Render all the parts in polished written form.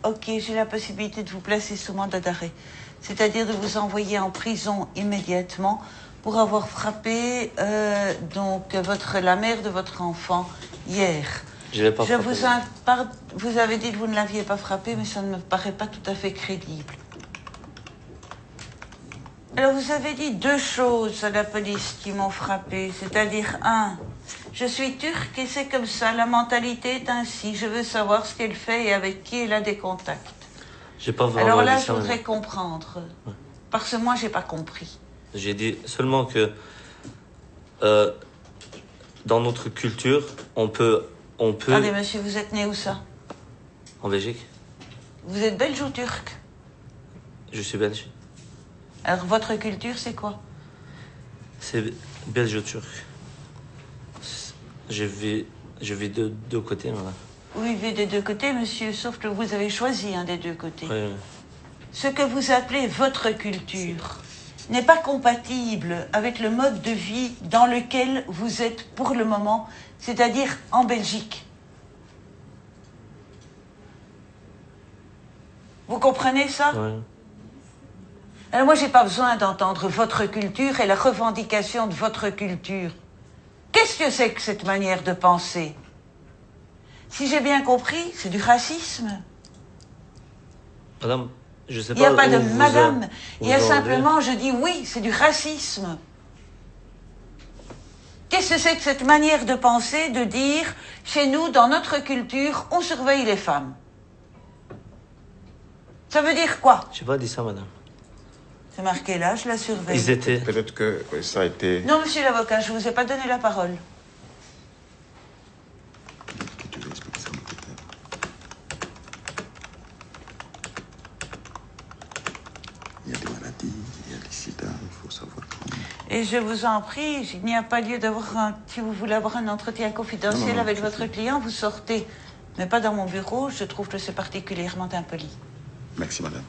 ok, j'ai la possibilité de vous placer sous mandat d'arrêt. C'est-à-dire de vous envoyer en prison immédiatement pour avoir frappé la mère de votre enfant hier. Je l'ai pas frappé. Vous avez dit que vous ne l'aviez pas frappé, mais ça ne me paraît pas tout à fait crédible. Alors vous avez dit deux choses à la police qui m'ont frappé, c'est-à-dire je suis turque et c'est comme ça, la mentalité est ainsi, je veux savoir ce qu'elle fait et avec qui elle a des contacts. J'ai pas vraiment Alors là, dit ça, je voudrais madame. comprendre, parce que moi, j'ai pas compris. J'ai dit seulement que dans notre culture, on peut... Attendez, monsieur, vous êtes né où ça? En Belgique. Vous êtes belge ou turc? Je suis belge. Alors, votre culture, c'est quoi? C'est belge-turc. Je vis de deux côtés, madame. Vous vivez des deux côtés, monsieur, sauf que vous avez choisi un des deux côtés. Oui. Ce que vous appelez votre culture n'est pas compatible avec le mode de vie dans lequel vous êtes pour le moment, c'est-à-dire en Belgique. Vous comprenez ça? Oui. Alors moi, j'ai pas besoin d'entendre votre culture et la revendication de votre culture. Qu'est-ce que c'est que cette manière de penser? Si j'ai bien compris, c'est du racisme. Madame, je sais pas. Il n'y a pas de où vous madame. Il y a vous en simplement, je dis oui, c'est du racisme. Qu'est-ce que c'est que cette manière de penser, de dire, chez nous, dans notre culture, on surveille les femmes? Ça veut dire quoi? J'ai pas dit ça, madame. C'est marqué là, je la surveille. Ils étaient... Peut-être que ça a été... Non, monsieur l'avocat, je ne vous ai pas donné la parole. Peut-être que tu veux expliquer ça, mon côté. Il y a des maladies, il y a les sida, il faut savoir comment... Et je vous en prie, il n'y a pas lieu d'avoir si vous voulez avoir un entretien confidentiel Non, avec votre client, vous sortez. Mais pas dans mon bureau, je trouve que c'est particulièrement impoli. Merci, madame.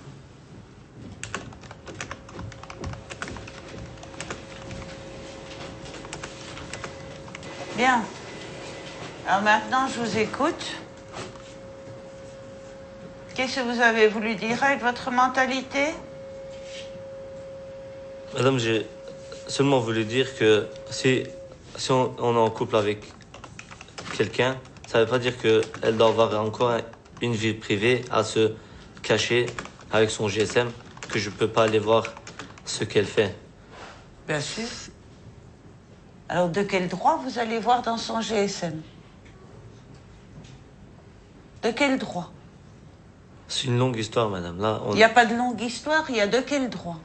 Bien. Alors maintenant, je vous écoute. Qu'est-ce que vous avez voulu dire avec votre mentalité? Madame, j'ai seulement voulu dire que si on est en couple avec quelqu'un, ça ne veut pas dire qu'elle doit avoir encore une vie privée à se cacher avec son GSM, que je ne peux pas aller voir ce qu'elle fait. Bien sûr. Alors, de quel droit vous allez voir dans son GSM? De quel droit? C'est une longue histoire, madame. Là, Il n'y a pas de longue histoire, il y a de quel droit?